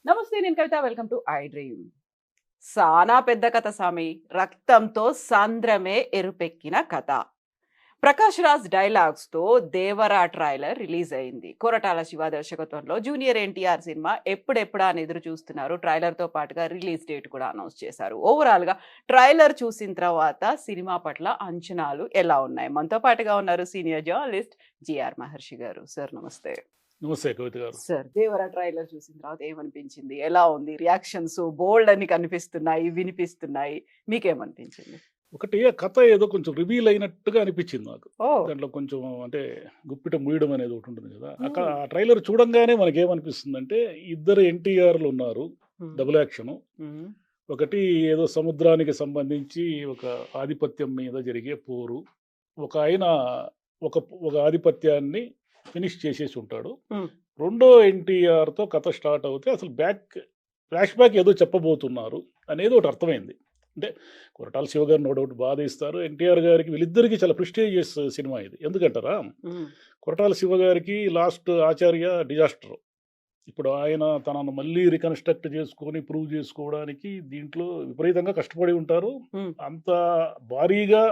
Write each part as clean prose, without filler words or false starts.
నమస్తే, నేను Kavitha. Welcome to I dream. సానా పెద్ద కథ సామి. రక్తంతో సాంద్రమే ఎరుపెక్కిన కథ. ప్రకాష్ రాజ్ డైలాగ్స్ తో దేవరా ట్రైలర్ రిలీజ్ అయింది. కొరటాల శివ దర్శకత్వంలో జూనియర్ ఎన్టీఆర్ సినిమా ఎప్పుడెప్పుడా అని ఎదురు చూస్తున్నారు. ట్రైలర్ తో పాటుగా రిలీజ్ డేట్ కూడా అనౌన్స్ చేశారు. ఓవరాల్ గా ట్రైలర్ చూసిన తర్వాత సినిమా పట్ల అంచనాలు ఎలా ఉన్నాయి? మనతో పాటుగా ఉన్నారు సీనియర్ జర్నలిస్ట్ జిఆర్ మహర్షి గారు. సార్ నమస్తే. నమస్తే కవిత గారు. సార్, దేవరా ట్రైలర్ చూసిన తర్వాత ఏమనిపించింది? ఎలా ఉంది? రియాక్షన్స్ బోల్డ్ అని కనిపిస్తున్నాయి, వినిపిస్తున్నాయి. మీకేమనిపించింది? ఒకటి ఆ కథ ఏదో కొంచెం రివీల్ అయినట్టుగా అనిపించింది నాకు. ఓ దాంట్లో కొంచెం అంటే గుప్పిట మూయడం అనేది ఒకటి ఉంటుంది కదా. ఆ ట్రైలర్ చూడంగానే మనకి ఏమనిపిస్తుంది అంటే ఇద్దరు ఎన్టీఆర్లు ఉన్నారు, డబుల్ యాక్షన్. ఒకటి ఏదో సముద్రానికి సంబంధించి ఒక ఆధిపత్యం మీద జరిగే పోరు. ఒక ఆయన ఒక ఒక ఆధిపత్యాన్ని ఫినిష్ చేసేసి ఉంటాడు. రెండో ఎన్టీఆర్తో కథ స్టార్ట్ అవుతే అసలు ఫ్లాష్ బ్యాక్ ఏదో చెప్పబోతున్నారు అనేది ఒకటి అర్థమైంది. అంటే కొరటాల శివ గారు నో డౌట్ బాధ ఇస్తారు, ఎన్టీఆర్ గారికి వీళ్ళిద్దరికీ చాలా ప్రెస్టీజియస్ సినిమా ఇది. ఎందుకంటారా, కొరటాల శివ గారికి లాస్ట్ ఆచార్య డిజాస్టర్. ఇప్పుడు ఆయన తనను మళ్ళీ రికన్స్ట్రక్ట్ చేసుకొని ప్రూవ్ చేసుకోవడానికి దీంట్లో విపరీతంగా కష్టపడి ఉంటారు. అంత భారీగా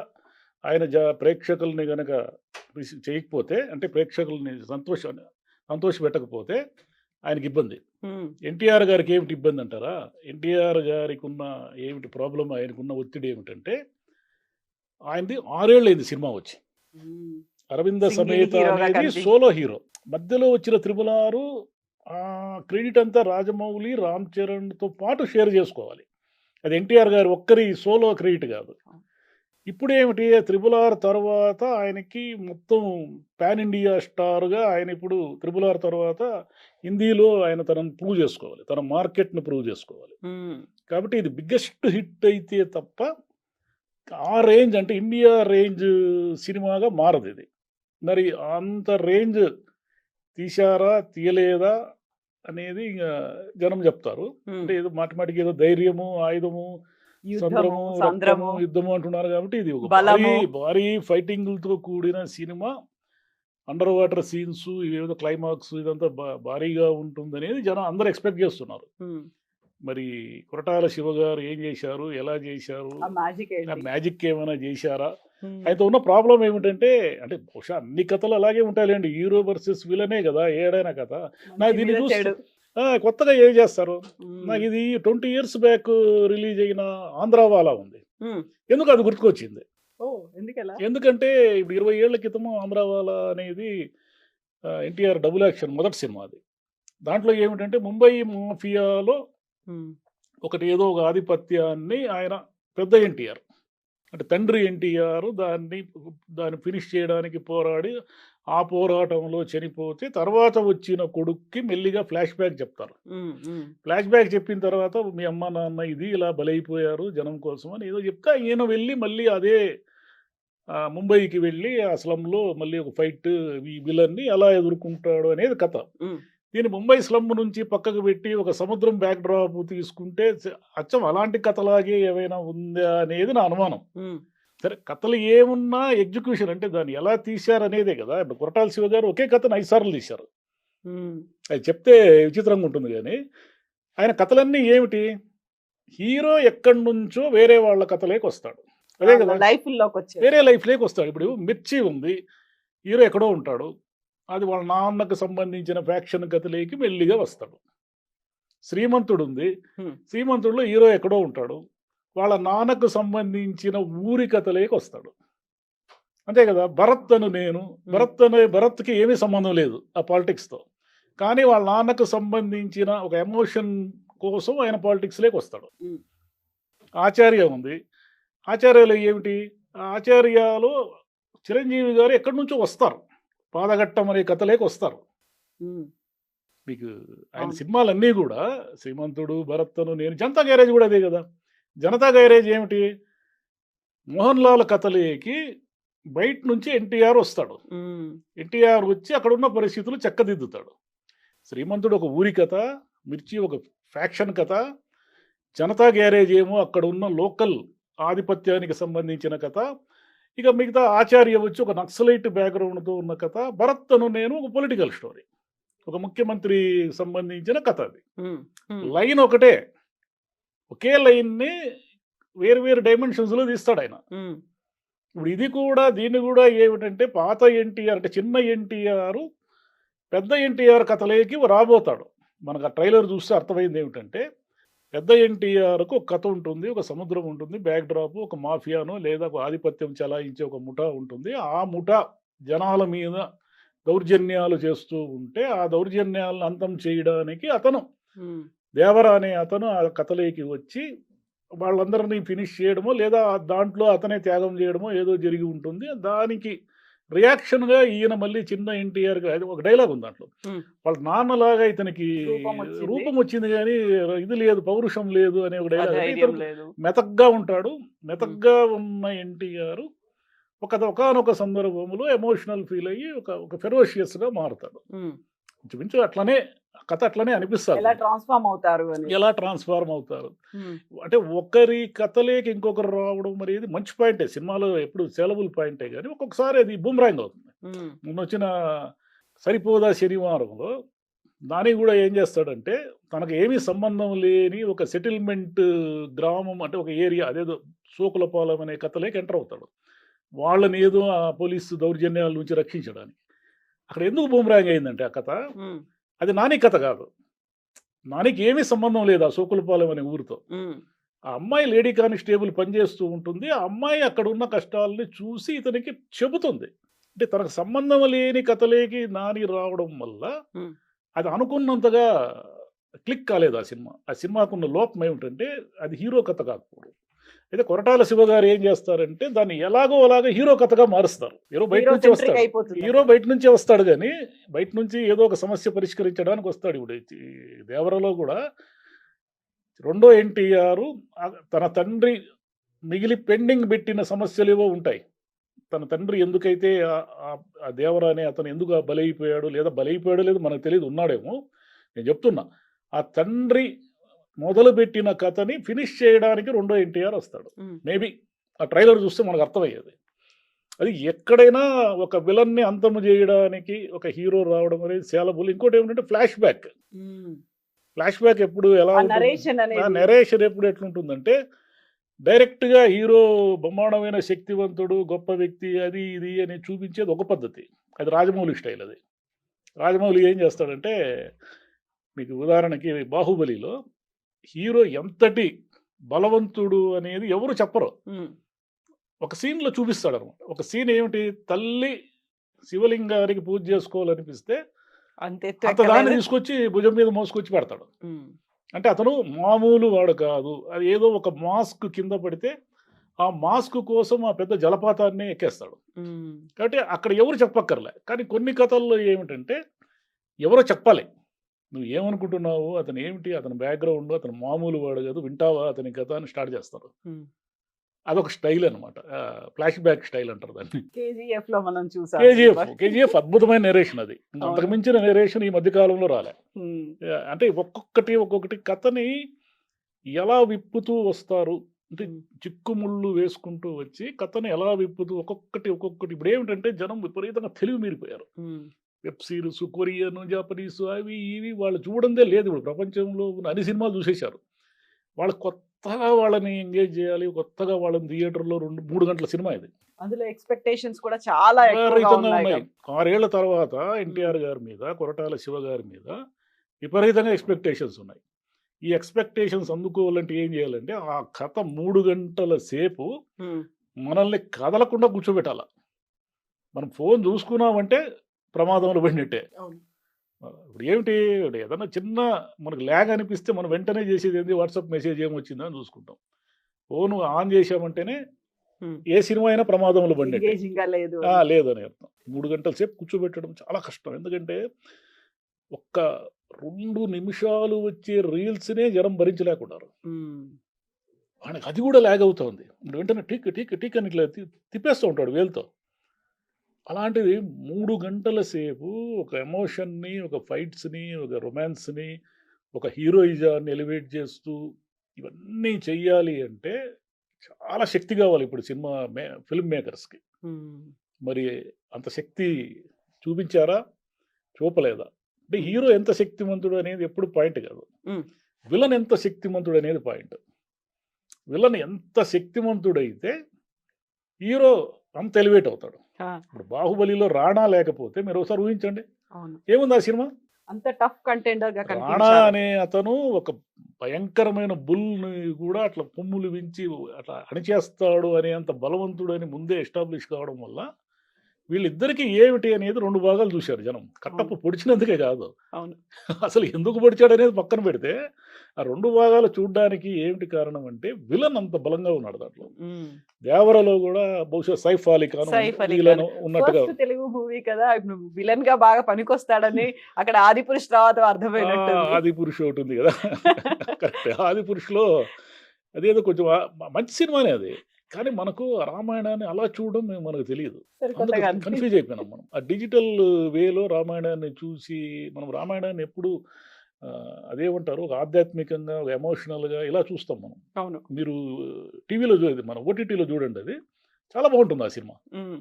ఆయన ప్రేక్షకుల్ని గనక చేయకపోతే, అంటే ప్రేక్షకుల్ని సంతోష పెట్టకపోతే ఆయనకి ఇబ్బంది. ఎన్టీఆర్ గారికి ఏమిటి ఇబ్బంది అంటారా? ఎన్టీఆర్ గారికి ఉన్న ఏమిటి ప్రాబ్లం, ఆయనకున్న ఒత్తిడి ఏమిటంటే ఆయనది 6 ఏళ్ళు అయింది సినిమా వచ్చి. అరవింద సమేత అనేది సోలో హీరో. మధ్యలో వచ్చిన త్రిపులారు క్రెడిట్ అంతా రాజమౌళి, రామ్ చరణ్తో పాటు షేర్ చేసుకోవాలి. అది ఎన్టీఆర్ గారు ఒక్కరి సోలో క్రెడిట్ కాదు. ఇప్పుడు ఏమిటి, త్రిపుల్ ఆర్ తర్వాత ఆయనకి మొత్తం పాన్ ఇండియా స్టార్గా ఆయన ఇప్పుడు త్రిపుల్ ఆర్ తర్వాత హిందీలో ఆయన తనను ప్రూవ్ చేసుకోవాలి, తన మార్కెట్ను ప్రూవ్ చేసుకోవాలి. కాబట్టి ఇది బిగ్గెస్ట్ హిట్ అయితే తప్ప ఆ రేంజ్, అంటే ఇండియా రేంజ్ సినిమాగా మారదు ఇది. మరి అంత రేంజ్ తీశారా తీయలేదా అనేది ఇంకా జనం చెప్తారు. అంటే ఏదో మాటిమాటికి ఏదో ధైర్యము, ఆయుధము, సంద్రము, యుద్ధము అంటున్నారు. కాబట్టి ఇది ఒక భారీ ఫైటింగ్లతో కూడిన సినిమా. అండర్ వాటర్ సీన్స్, ఇవేదో క్లైమాక్స్, ఇదంతా భారీగా ఉంటుంది అనేది జనం అందరూ ఎక్స్పెక్ట్ చేస్తున్నారు. మరి కొరటాల శివ గారు ఏం చేశారు, ఎలా చేశారు, మ్యాజిక్ ఏమైనా చేశారా? అయితే ఉన్న ప్రాబ్లం ఏమిటంటే, అంటే బహుశా అన్ని కథలు అలాగే ఉంటాయండి, హీరో వర్సెస్ విలనే కదా ఏడైనా కథ. నాకు దీన్ని చూసి కొత్తగా ఏం చేస్తారు, నాకు ఇది 20 years బ్యాక్ రిలీజ్ అయిన ఆంధ్రావాలా ఉంది. ఎందుకు అది గుర్తుకొచ్చింది? ఎందుకంటే ఇప్పుడు 20 ఏళ్ల క్రితము ఆంధ్రావాలా అనేది ఎన్టీఆర్ డబుల్ యాక్షన్ మొదటి సినిమా అది. దాంట్లో ఏమిటంటే ముంబై మాఫియాలో ఒకటి ఏదో ఒక ఆధిపత్యాన్ని ఆయన పెద్ద ఎన్టీఆర్ అంటే తండ్రి ఎన్టీఆర్ దాన్ని ఫినిష్ చేయడానికి పోరాడి ఆ పోరాటంలో చనిపోతే తర్వాత వచ్చిన కొడుక్కి మెల్లిగా ఫ్లాష్ బ్యాక్ చెప్తారు. ఫ్లాష్ బ్యాక్ చెప్పిన తర్వాత మీ అమ్మ నాన్న ఇది ఇలా బలైపోయారు జనం కోసం అని ఏదో చెప్తే ఈయన వెళ్ళి మళ్ళీ అదే ముంబైకి వెళ్ళి ఆ స్లమ్లో మళ్ళీ ఒక ఫైట్, ఈ విలన్ని ఎలా ఎదుర్కొంటాడు అనేది కథ. దీన్ని ముంబై స్లమ్ నుంచి పక్కకు పెట్టి ఒక సముద్రం బ్యాక్ డ్రాప్ తీసుకుంటే అచ్చం అలాంటి కథలాగే ఏమైనా ఉందా అనేది నా అనుమానం. సరే, కథలు ఏమున్నా ఎగ్జిక్యూషన్ అంటే దాన్ని ఎలా తీశారనేదే కదా. ఇప్పుడు కొరటాల శివ గారు ఒకే కథను 5 సార్లు తీశారు. అది చెప్తే విచిత్రంగా ఉంటుంది, కానీ ఆయన కథలన్నీ ఏమిటి, హీరో ఎక్కడి నుంచో వేరే వాళ్ళ కథలోకి వస్తాడు. అదే కదా, వేరే లైఫ్లోకి వస్తాడు. ఇప్పుడు మిర్చి ఉంది, హీరో ఎక్కడో ఉంటాడు, అది వాళ్ళ నాన్నకు సంబంధించిన ఫ్యాక్షన్ కథలోకి మెల్లిగా వస్తాడు. శ్రీమంతుడు ఉంది, శ్రీమంతుడిలో హీరో ఎక్కడో ఉంటాడు, వాళ్ళ నాన్నకు సంబంధించిన ఊరి కథలోకి వస్తాడు. అంతే కదా. భరత్ అను నేను, భరత్కి ఏమీ సంబంధం లేదు ఆ పాలిటిక్స్తో, కానీ వాళ్ళ నాన్నకు సంబంధించిన ఒక ఎమోషన్ కోసం ఆయన పాలిటిక్స్లోకి వస్తాడు. ఆచార్య ఉంది, ఆచార్యలో ఏమిటి, ఆచార్యలో చిరంజీవి గారు ఎక్కడి నుంచో వస్తారు, పాదఘట్టం అనే కథలోకి వస్తారు. మీకు ఆయన సినిమాలన్నీ కూడా శ్రీమంతుడు, భరత్తను నేను, జనతా గ్యారేజ్ కూడా అదే కదా. జనతా గ్యారేజ్ ఏమిటి, మోహన్ లాల్ కథలోకి బయట నుంచి ఎన్టీఆర్ వస్తాడు. ఎన్టీఆర్ వచ్చి అక్కడ ఉన్న పరిస్థితులు చక్కదిద్దుతాడు. శ్రీమంతుడు ఒక ఊరి కథ, మిర్చి ఒక ఫ్యాక్షన్ కథ, జనతా గ్యారేజ్ ఏమో అక్కడ ఉన్న లోకల్ ఆధిపత్యానికి సంబంధించిన కథ. ఇక మిగతా ఆచార్య వచ్చి ఒక నక్సలైట్ బ్యాక్గ్రౌండ్తో ఉన్న కథ, భరత్ అను నేను ఒక పొలిటికల్ స్టోరీ. ఒక ముఖ్యమంత్రి సంబంధించిన కథ అది. ఉమ్, ఉమ్, లైన్ ఒకటే, ఒకే లైన్ని వేరు వేరు డైమెన్షన్స్లో తీస్తాడు ఆయన. ఉమ్, ఇప్పుడు ఇది కూడా దీన్ని కూడా ఏమిటంటే పాత ఎన్టీఆర్ అంటే చిన్న ఎన్టీఆర్ పెద్ద ఎన్టీఆర్ కథలోకి రాబోతాడు. మనకు ఆ ట్రైలర్ చూస్తే అర్థమైంది ఏమిటంటే పెద్ద ఎన్టీఆర్కు ఒక కథ ఉంటుంది, ఒక సముద్రం ఉంటుంది, బ్యాక్ డ్రాప్, ఒక మాఫియాను లేదా ఒక ఆధిపత్యం చలాయించే ఒక ముఠా ఉంటుంది. ఆ ముఠా జనాల మీద దౌర్జన్యాలు చేస్తూ ఉంటే ఆ దౌర్జన్యాలను అంతం చేయడానికి అతను ఉమ్, దేవర అనే అతను ఆ కథలోకి వచ్చి వాళ్ళందరినీ ఫినిష్ చేయడమో లేదా దాంట్లో అతనే త్యాగం చేయడమో ఏదో జరిగి ఉంటుంది. దానికి రియాక్షన్గా ఈయన మళ్ళీ చిన్న ఎన్టీఆర్ అది ఒక డైలాగ్ ఉంది దాంట్లో. ఉమ్, వాళ్ళ నాన్నలాగా ఇతనికి రూపం రూపం వచ్చింది కానీ ఇది లేదు, పౌరుషం లేదు అనే ఒక డైలాగ్. ధైర్యం లేదు. మెతగ్గా ఉంటాడు. మెతగ్గా ఉన్న ఎన్టీఆర్ ఒకానొక సందర్భంలో ఎమోషనల్ ఫీల్ అయ్యి ఒక ఫెరోషియస్గా మారుతాడు. ఉమ్, ఇంచుమించు అట్లనే కథ అట్లనే అనిపిస్తుంది. ఎలా ట్రాన్స్ఫార్మ్ అవుతారు అని. ఎలా ట్రాన్స్ఫార్మ్ అవుతారు ఉమ్, అంటే ఒకరి కథలేకి ఇంకొకరు రావడం మరి ఇది మంచి పాయింటే, సినిమాలో ఎప్పుడు సేలబుల్ పాయింటే కానీ ఒక్కొక్కసారి అది బూమరాంగ్ అవుతుంది. ఉమ్, మొన్న వచ్చిన సరిపోదా శనివారంలో నాని కూడా ఏం చేస్తాడంటే తనకు ఏమీ సంబంధం లేని ఒక సెటిల్మెంట్ గ్రామం అంటే ఒక ఏరియా అదేదో సోకులపాలెం అనే కథలోకి ఎంటర్ అవుతాడు. వాళ్ళని ఏదో ఆ పోలీసు దౌర్జన్యాల నుంచి రక్షించడానికి. అక్కడ ఎందుకు బూమరాంగ్ అయిందంటే ఆ కథ ఉమ్, అది నాని కథ కాదు. నానికి ఏమీ సంబంధం లేదు ఆ సోకులపాలెం అనే ఊరితో. ఉమ్, ఆ అమ్మాయి లేడీ కానిస్టేబుల్ పనిచేస్తూ ఉంటుంది. ఆ అమ్మాయి అక్కడ ఉన్న కష్టాలని చూసి ఇతనికి చెబుతుంది. అంటే తనకు సంబంధం లేని కథలేకి నాని రావడం వల్ల ఉమ్, అది అనుకున్నంతగా క్లిక్ కాలేదు ఆ సినిమా. ఆ సినిమాకున్న లోపం ఏమిటంటే అది హీరో కథ కాకపోవడం. అయితే కొరటాల శివ గారు ఏం చేస్తారంటే దాన్ని ఎలాగో అలాగా హీరో కథగా మారుస్తారు. హీరో బయట నుంచి హీరోసెంట్రిక్ వస్తాడు. అయిపోతుంది. హీరో బయట నుంచే వస్తాడు కానీ బయట నుంచి ఏదో ఒక సమస్య పరిష్కరించడానికి వస్తాడు. ఇప్పుడు ఈ దేవరలో కూడా రెండో ఎన్టీఆర్ తన తండ్రి మిగిలి పెండింగ్ పెట్టిన సమస్యలు ఏవో ఉంటాయి. తన తండ్రి ఎందుకైతే ఆ దేవర అనే అతను ఎందుకు బలైపోయాడు లేదా బలైపోయాడో లేదు మనకు తెలియదు, ఉన్నాడేమో. నేను చెప్తున్నా ఆ తండ్రి మొదలుపెట్టిన కథని ఫినిష్ చేయడానికి రెండో ఎన్టీఆర్ వస్తాడు. ఉమ్, మేబీ ఆ ట్రైలర్ చూస్తే మనకు అర్థమయ్యేది. అది ఎక్కడైనా ఒక విలన్ని అంతము చేయడానికి ఒక హీరో రావడం అనేది సేలబుల్. ఇంకోటి ఏమిటంటే ఫ్లాష్ బ్యాక్. ఉమ్, ఫ్లాష్ బ్యాక్ ఎప్పుడు ఎలా ఆ నరేషన్ ఆ అనేది. నెరేషన్ ఎప్పుడు ఎట్లుంటుందంటే డైరెక్ట్గా హీరో బ్రహ్మాండమైన శక్తివంతుడు గొప్ప వ్యక్తి అది ఇది అని చూపించేది ఒక పద్ధతి. అది రాజమౌళి స్టైల్. అది రాజమౌళి ఏం చేస్తాడంటే మీకు ఉదాహరణకి బాహుబలిలో హీరో ఎంతటి బలవంతుడు అనేది ఎవరు చెప్పరు. ఉమ్, ఒక సీన్లో చూపిస్తాడు అనమాట. ఒక సీన్ ఏమిటి, తల్లి శివలింగానికి పూజ చేసుకోవాలనిపిస్తే అంతే అంత దాన్ని తీసుకొచ్చి భుజం మీద మోసుకొచ్చి పెడతాడు. అంటే అతను మామూలు వాడు కాదు. అది ఏదో ఒక మాస్క్ కింద పడితే ఆ మాస్క్ కోసం ఆ పెద్ద జలపాతాన్ని ఎక్కేస్తాడు. కాబట్టి అక్కడ ఎవరు చెప్పక్కర్లే. కానీ కొన్ని కథల్లో ఏమిటంటే ఎవరో చెప్పాలి. నువ్వు ఏమనుకుంటున్నావు, అతను ఏమిటి, అతని బ్యాక్గ్రౌండ్, అతను మామూలు వాడు కాదు, వింటావా అతని కథ అని స్టార్ట్ చేస్తారు. అదొక స్టైల్ అనమాట. ఫ్లాష్ బ్యాక్ స్టైల్ అంటారు దాన్ని. కేజీఎఫ్ లో మనం చూసాం. కేజీఎఫ్ అద్భుతమైన నెరేషన్. అది అంతకు మించిన నెరేషన్ ఈ మధ్య కాలంలో రాలే. అంటే ఒక్కొక్కటి కథని ఎలా విప్పుతూ వస్తారు అంటే చిక్కుముళ్ళు వేసుకుంటూ వచ్చి కథని ఎలా విప్పుతూ ఒక్కొక్కటి ఇప్పుడు ఏమిటంటే జనం విపరీతంగా తెలివి మీరిపోయారు. వెబ్ సిరీస్, కొరియన్, జాపనీస్ అవి ఇవి వాళ్ళు చూడందే లేదు. ఇప్పుడు ప్రపంచంలో ఉన్న అన్ని సినిమాలు చూసేశారు. వాళ్ళు కొత్తగా వాళ్ళని ఎంగేజ్ చేయాలి, కొత్తగా వాళ్ళని థియేటర్లో 2-3 గంటల సినిమా ఇది. అందులో ఎక్స్పెక్టేషన్స్ కూడా చాలా ఉన్నాయి. 6 ఏళ్ల తర్వాత ఎన్టీఆర్ గారి మీద, కొరటాల శివ గారి మీద విపరీతంగా ఎక్స్పెక్టేషన్స్ ఉన్నాయి. ఈ ఎక్స్పెక్టేషన్స్ అందుకోవాలంటే ఏం చేయాలంటే ఆ కథ 3 గంటల సేపు మనల్ని కదలకుండా కూర్చోబెట్టాల. మనం ఫోన్ చూసుకున్నామంటే ప్రమాదంలో పడినట్టే. ఇప్పుడు ఏమిటి, ఏదన్నా చిన్న మనకు ల్యాగ్ అనిపిస్తే మనం వెంటనే చేసేది ఏంటి, వాట్సాప్ మెసేజ్ ఏమొచ్చిందా అని చూసుకుంటాం. ఫోన్ ఆన్ చేసామంటేనే ఏ సినిమా అయినా ప్రమాదంలో పడినట్టే, లేదని అర్థం. 3 గంటల సేపు కూర్చోబెట్టడం చాలా కష్టం. ఎందుకంటే ఒక్క 2 నిమిషాలు వచ్చే రీల్స్నే జనం భరించలేకున్నారు. ఆయనకు అది కూడా ల్యాగ్ అవుతుంది. వెంటనే టిక్ టిక్ టిక్ అని ఇట్లా తిప్పేస్తూ ఉంటాడు వేలుతో. అలాంటిది 3 గంటల సేపు ఒక ఎమోషన్ని, ఒక ఫైట్స్ని, ఒక రొమాన్స్ని, ఒక హీరోయిజాన్ని ఎలివేట్ చేస్తూ ఇవన్నీ చెయ్యాలి అంటే చాలా శక్తి కావాలి ఇప్పుడు సినిమా ఫిల్మ్ మేకర్స్కి. మరి అంత శక్తి చూపించారా, చూపలేదా? అంటే హీరో ఎంత శక్తిమంతుడు అనేది ఎప్పుడు పాయింట్ కాదు, ఉమ్, విలన్ ఎంత శక్తిమంతుడు అనేది పాయింట్. విలన్ ఎంత శక్తిమంతుడైతే హీరో అంత ఎలివేట్ అవుతాడు. ఆ, ఇప్పుడు బాహుబలిలో రాణా లేకపోతే మీరు ఒకసారి ఊహించండి అవును, ఏముంది ఆ సినిమా. అంత టఫ్ కంటెండర్ గా రాణా కనిపించారు. అనే అతను ఒక భయంకరమైన బుల్ని కూడా అట్లా కొమ్ములు వించి అట్లా అణిచేస్తాడు అనేంత బలవంతుడు అని ముందే ఎస్టాబ్లిష్ కావడం వల్ల వీళ్ళిద్దరికీ ఏమిటి అనేది 2 భాగాలు చూశారు జనం. కట్టప్ప పొడిచినందుకే కాదు, అవును, అసలు ఎందుకు పొడిచాడు అనేది పక్కన పెడితే ఆ 2 భాగాలు చూడ్డానికి ఏమిటి కారణం అంటే విలన్ అంత బలంగా ఉన్నాడు దాంట్లో. ఉమ్. దేవరలో కూడా బహుశా సైఫ్ అలీ ఖాన్ సైఫ్ అలీ విలన్ ఖాన్ ఉన్నట్టుగా ఫస్ట్ తెలుగు మూవీ కదా, ఇప్పుడు విలన్ గా బాగా పనికొస్తాడని అక్కడ ఆదిపురుష్ తర్వాత అర్థమైనట్టుంది. ఆది పురుష్ ఒకటి ఉంది కదా, కరెక్ట్. ఆది పురుషులో అదేదో కొంచెం మంచి సినిమానే అది, కానీ మనకు ఆ రామాయణాన్ని అలా చూడడం మనకు తెలియదు. అందుకు సరికొత్తగా కన్ఫ్యూజ్ అనిపించింది. అయిపోయినాం మనం. ఆ డిజిటల్ వేలో రామాయణాన్ని చూసి మనం రామాయణాన్ని ఎప్పుడు అదేమంటారు ఒక ఆధ్యాత్మికంగా ఒక ఎమోషనల్గా ఇలా చూస్తాం మనం. అవును. మీరు టీవీలో చూడండి, మన ఓటీటీలో చూడండి, అది చాలా బాగుంటుంది ఆ సినిమా. ఉమ్,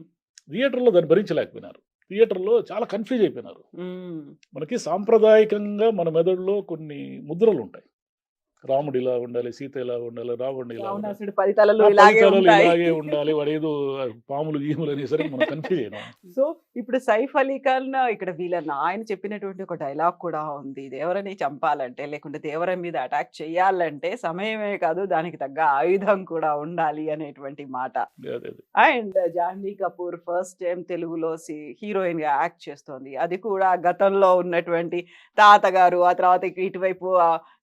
థియేటర్లో దాన్ని భరించలేకపోయినారు, థియేటర్లో చాలా కన్ఫ్యూజ్ అయిపోయినారు. ఉమ్, మనకి సాంప్రదాయకంగా మన మెదడులో కొన్ని ముద్రలు ఉంటాయి. రాముడు ఇలా ఉండాలి, సీత ఇలా ఉండాలి, రావణుడు ఇలా ఉండాలి, రావణాసుడి 10 తలలు ఆ 10 ఇలాగే తలలు ఉంటాయి. ఇలాగే ఉండాలి, వాడు ఏదో పాములు గీములు అనేసరికి మనం కన్ఫ్యూజ్ అయినాం. సో ఇప్పుడు సైఫ్ అలీ ఖాన్ ఇక్కడ విలన్ ఆయన చెప్పినటువంటి ఒక డైలాగ్ కూడా ఉంది, దేవరని చంపాలంటే లేకుంటే దేవర మీద అటాక్ చేయాలంటే సమయమే కాదు దానికి తగ్గ ఆయుధం కూడా ఉండాలి అనేటువంటి మాట. అదే అదే. And Jahnavi Kapoor first time తెలుగులో హీరోయిన్ గా యాక్ట్ చేస్తోంది, అది కూడా గతంలో ఉన్నటువంటి తాతగారు, ఆ తర్వాత ఇటువైపు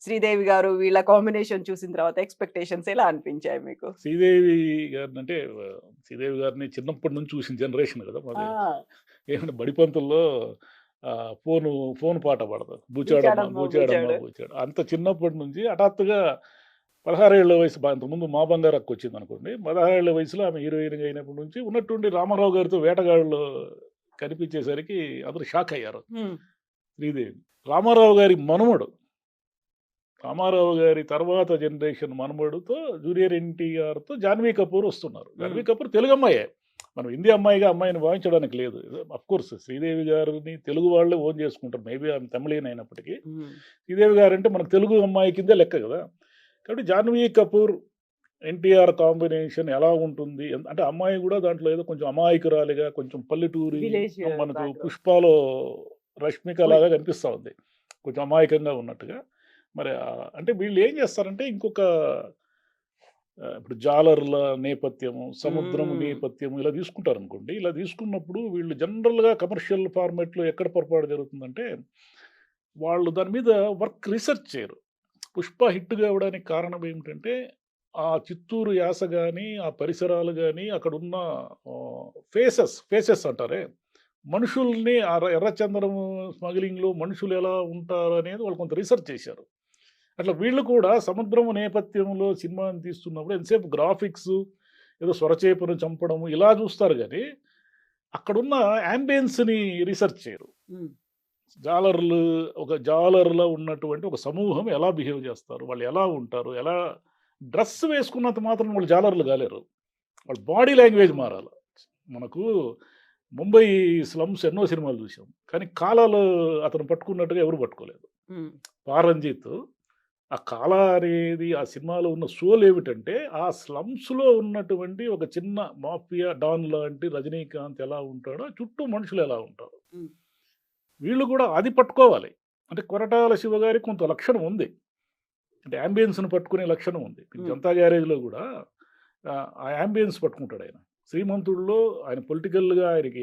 శ్రీదేవి గారు, వీళ్ళ కాంబినేషన్ చూసిన తర్వాత ఎక్స్పెక్టేషన్స్ ఎలా అనిపించాయి మీకు? శ్రీదేవి గారిని అంటే శ్రీదేవి గారిని చిన్నప్పటి నుంచి చూసిన జనరేషన్ కదా మాది. ఏమంటే బడిపంతుల్లో ఫోన్ పాట పాడతారు, బూచాడమ్మ బూచాడమ్మ, బూచాడమ్మ బూచాడు. బూచాడు. అంత చిన్నప్పటి నుంచి హఠాత్తుగా 16 ఏళ్ల వయసు, అంతకుముందు మా బంగారు అక్క వచ్చింది అనుకోండి, 16 ఏళ్ల వయసులో ఆమె హీరోయిన్గా అయినప్పటి నుంచి ఉన్నట్టుండి రామారావు గారితో వేటగాళ్ళలో కనిపించేసరికి అందరూ షాక్ అయ్యారు హ్మ్. శ్రీదేవి. రామారావు గారి మనమడు, రామారావు గారి తర్వాత జనరేషన్ మనమడుతో జూనియర్ ఎన్టీఆర్తో జాహ్నవి కపూర్ వస్తున్నారు. జాహ్నవి కపూర్ తెలుగు అమ్మాయే, మనం హిందీ అమ్మాయిగా అమ్మాయిని భావించడానికి లేదు. అఫ్ కోర్స్ శ్రీదేవి గారిని తెలుగు వాళ్ళే ఓన్ చేసుకుంటారు, మేబీ ఆమె తమిళియన్ అయినప్పటికీ. హ్మ్. శ్రీదేవి గారు అంటే మనకు తెలుగు అమ్మాయి కిందే లెక్క కదా. కాబట్టి జాహ్నవి కపూర్ ఎన్టీఆర్ కాంబినేషన్ ఎలా ఉంటుంది అంటే అమ్మాయి కూడా దాంట్లో ఏదో కొంచెం అమాయకురాలిగా, కొంచెం పల్లెటూరి, విలేజ్ మనకు బ్యాక్గ్రౌండ్. పుష్పలో రష్మిక లాగా కనిపిస్తూ ఉంది, కొంచెం అమాయకంగా ఉన్నట్టుగా. మరి అంటే వీళ్ళు ఏం చేస్తారంటే ఇంకొక ఇప్పుడు జాలర్ల నేపథ్యము, సముద్రము మ్మ్. నేపథ్యము ఇలా తీసుకుంటారు అనుకోండి. ఇలా తీసుకున్నప్పుడు వీళ్ళు జనరల్గా కమర్షియల్ ఫార్మాట్లో ఎక్కడ పొరపాటు జరుగుతుందంటే వాళ్ళు దాని మీద వర్క్ రీసెర్చ్ చేయరు. పుష్ప హిట్ కావడానికి కారణం ఏమిటంటే ఆ చిత్తూరు యాస కానీ, ఆ పరిసరాలు కానీ, అక్కడ ఉన్న ఫేసెస్ అంటారే, మనుషుల్ని ఆ ఎర్రచందనం స్మగ్లింగ్లో మనుషులు ఎలా ఉంటారు అనేది వాళ్ళు కొంత రీసెర్చ్ చేశారు. అట్లా వీళ్ళు కూడా సముద్రం నేపథ్యంలో సినిమాని తీస్తున్నప్పుడు ఎంతసేపు గ్రాఫిక్స్, ఏదో స్వరచేపను చంపడము ఇలా చూస్తారు కానీ అక్కడున్న యాంబియన్స్ని రీసెర్చ్ చేయరు. హ్మ్. ఒక జాలర్లో ఉన్నటువంటి ఒక సమూహం ఎలా బిహేవ్ చేస్తారు, వాళ్ళు ఎలా ఉంటారు, ఎలా డ్రెస్ వేసుకున్నంత మాత్రం వాళ్ళు జాలర్లు కాలేరు, వాళ్ళ బాడీ లాంగ్వేజ్ మారాలి. మనకు ముంబై స్లమ్స్ ఎన్నో సినిమాలు చూసాం, కానీ కాలాలు అతను పట్టుకున్నట్టుగా ఎవరు పట్టుకోలేదు. హ్మ్. పారంజిత్ ఆ కాల అనేది ఆ సినిమాలో ఉన్న సోల్ ఏమిటంటే ఆ స్లమ్స్లో ఉన్నటువంటి ఒక చిన్న మాఫియా డాన్ లాంటి రజనీకాంత్ ఎలా ఉంటాడో చుట్టూ మనుషులు ఎలా ఉంటారు, హ్మ్. వీళ్ళు కూడా అది పట్టుకోవాలి. అంటే కొరటాల శివ గారికి కొంత లక్షణం ఉంది, అంటే యాంబియన్స్ని పట్టుకునే లక్షణం ఉంది. జనతా గ్యారేజ్లో కూడా ఆ యాంబియన్స్ పట్టుకుంటాడు ఆయన. శ్రీమంతుడిలో ఆయన పొలిటికల్గా ఆయనకి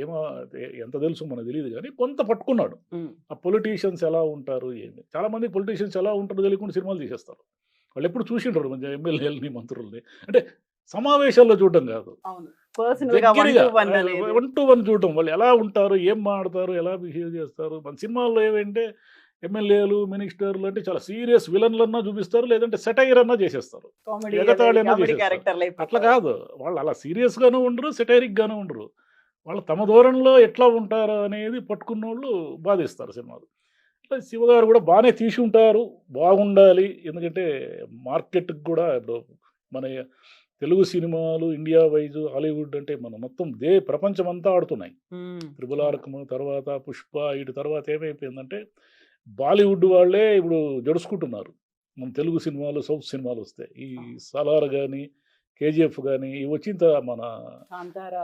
ఎంత తెలుసు మనకు తెలియదు కానీ కొంత పట్టుకున్నాడు. హ్మ్. ఆ పొలిటీషియన్స్ ఎలా ఉంటారు ఏంది, చాలామంది పొలిటీషియన్స్ ఎలా ఉంటారో తెలియకుండా సినిమాలు తీసేస్తారు. వాళ్ళు ఎప్పుడు చూసింటారు మంచి ఎమ్మెల్యేలని, మంత్రుల్ని, అంటే సమావేశాల్లో చూడడం కాదు, అవును. పర్సనల్ గా దగ్గరగా 1-to-1 అనేది. 1-to-1 చూడటం. వాళ్ళు ఎలా ఉంటారు, ఏం మాడతారు, ఎలా బిహేవ్ చేస్తారు. మన సినిమాల్లో ఏమంటే ఎమ్మెల్యేలు, మినిస్టర్లు అంటే చాలా సీరియస్ విలన్లన్నా చూపిస్తారు, లేదంటే సెటైర్ అన్నా చేసేస్తారు, కామెడీ ఎగతాళి అన్నా కామెడీ చేసేస్తారు. క్యారెక్టర్లు అట్లా అయిపోతారు. కాదు, వాళ్ళు అలా సీరియస్గాను ఉండరు, సెటైరిక్గాను ఉండరు. వాళ్ళు తమ ధోరణిలో ఎట్లా ఉంటారు అనేది పట్టుకున్నోళ్ళు బాధిస్తారు సినిమాలు. ఇట్లా శివగారు కూడా బాగానే తీసి ఉంటారు, బాగుండాలి. ఎందుకంటే మార్కెట్కి కూడా ఇప్పుడు మన తెలుగు సినిమాలు ఇండియా వైజ్ హాలీవుడ్ అంటే మనం మొత్తం ప్రపంచం అంతా ఆడుతున్నాయి. త్రిబుల్ ఆర్క్ తర్వాత పుష్ప, ఇటు తర్వాత ఏమైపోయిందంటే బాలీవుడ్ వాళ్ళే ఇప్పుడు జడుచుకుంటున్నారు. మన తెలుగు సినిమాలు, సౌత్ సినిమాలు వస్తాయి. ఈ సలార్ కానీ, కేజీఎఫ్ కానీ ఇవి వచ్చిన మన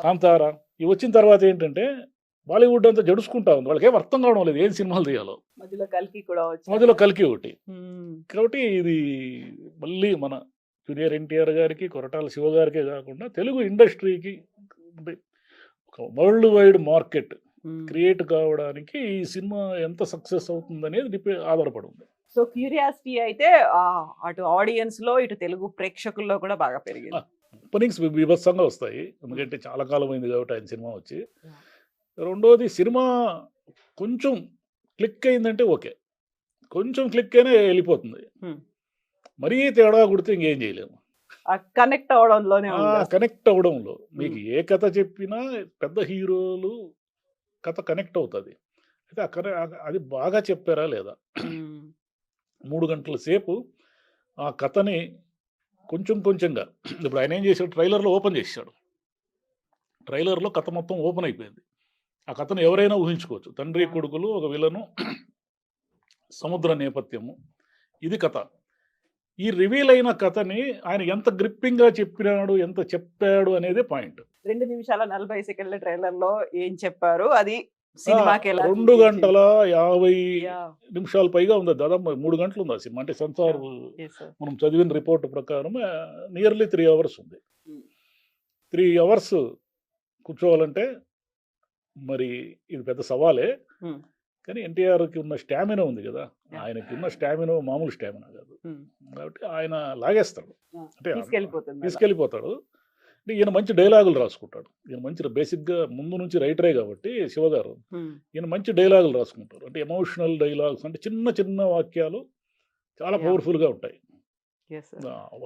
కాంతారా ఇవి వచ్చిన తర్వాత ఏంటంటే బాలీవుడ్ అంతా జడుచుకుంటా ఉంది. వాళ్ళకి ఏం అర్థం కావడం లేదు ఏం సినిమాలు తీయాలో. మధ్యలో కల్కి ఒకటి. కాబట్టి ఇది మళ్ళీ మన జూనియర్ ఎన్టీఆర్ గారికి, కొరటాల శివ గారికే కాకుండా తెలుగు ఇండస్ట్రీకి ఒక వరల్డ్ వైడ్ మార్కెట్ క్రియేట్ కావడానికి ఈ సినిమా ఎంత సక్సెస్ అవుతుందనేది ఆధారపడి ఉంది. సో క్యూరియాసిటీ అయితే అటు ఆడియన్స్ లో ఇటు తెలుగు ప్రేక్షకుల్లో కూడా బాగా పెరిగింది. ఓపెనింగ్స్ బీభత్సంగా వస్తాయి, ఎందుకంటే చాలా కాలం అయింది కాబట్టి ఆయన సినిమా వచ్చి. రెండోది సినిమా కొంచెం క్లిక్ అయిందంటే ఓకే, కొంచెం క్లిక్ అయినా వెళ్ళిపోతుంది. మరీ తేడా కొడితే ఇంకేం చేయలేము. కనెక్ట్ అవడంలోనే కనెక్ట్ అవడంలో మీకు ఏ కథ చెప్పినా పెద్ద హీరోలు కథ కనెక్ట్ అవుతుంది. అయితే అది బాగా చెప్పారా లేదా, 3 గంటల సేపు ఆ కథని కొంచెం కొంచెంగా, ఇప్పుడు ఆయన ఏం చేశాడు, ట్రైలర్లో ఓపెన్ చేశాడు. ట్రైలర్లో కథ మొత్తం ఓపెన్ అయిపోయింది. ఆ కథను ఎవరైనా ఊహించుకోవచ్చు. తండ్రి కొడుకులు, ఒక విలను, సముద్ర నేపథ్యము, ఇది కథ. ఈ రివీల్ అయిన కథని ఆయన ఎంత గ్రిప్పింగ్గా చెప్పినాడు, ఎంత చెప్పాడు అనేది పాయింట్. 2 నిమిషాల 40 సెకండ్ల ట్రైలర్ లో ఏం చెప్పారు, అది సినిమాకి 2 గంటల 50 నిమిషాలు పైగా ఉంది. దాదాపు 3 గంటలు ఉంది ఆ సినిమా. అంటే సెన్సార్ మనం చదివిన రిపోర్ట్ ప్రకారం నియర్లీ 3 అవర్స్ ఉంది. 3 అవర్స్ కూర్చోవాలంటే మరి ఇది పెద్ద సవాలే. కానీ ఎన్టీఆర్కి ఉన్న స్టామినా ఉంది కదా, ఆయనకి ఉన్న స్టామినా మామూలు స్టామినా కాదు. కాబట్టి ఆయన లాగేస్తాడు, అంటే తీసుకెళ్ళిపోతాడు. అంటే ఈయన మంచి డైలాగులు రాసుకుంటాడు. ఈయన మంచి బేసిక్గా ముందు నుంచి రైటరే కాబట్టి శివ గారు, ఈయన మంచి డైలాగులు రాసుకుంటారు. అంటే ఎమోషనల్ డైలాగ్స్, అంటే చిన్న చిన్న వాక్యాలు చాలా పవర్ఫుల్గా ఉంటాయి.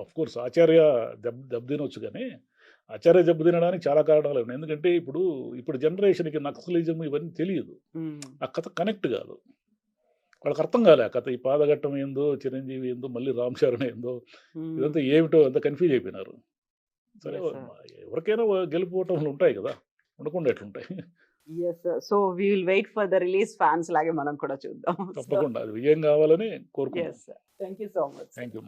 ఆఫ్ కోర్స్ ఆచార్య దెబ్బతినొచ్చు, కానీ ఆచార్య దెబ్బతినడానికి చాలా కారణాలు ఉన్నాయి. ఎందుకంటే ఇప్పుడు జనరేషన్కి నక్సలిజం ఇవన్నీ తెలియదు, ఆ కథ కనెక్ట్ కాదు, వాళ్ళకి అర్థం కాలే ఆ కథ. ఈ పాదఘట్టం ఏందో, చిరంజీవి ఏందో, మళ్ళీ రామ్ చరణ్ ఏందో, ఇదంతా ఏమిటో అంత కన్ఫ్యూజ్ అయిపోయినారు. సరే, ఎవరికైనా గెలుపోవటంలో ఉంటాయి కదా, ఉండకుండా ఎట్లుంటాయి. So we will wait for the release, fans లాగే మనం కూడా చూద్దాం. తప్పకుండా అది విజయం కావాలని కోరుకుంటున్నాం. Thank you so much. Thank you.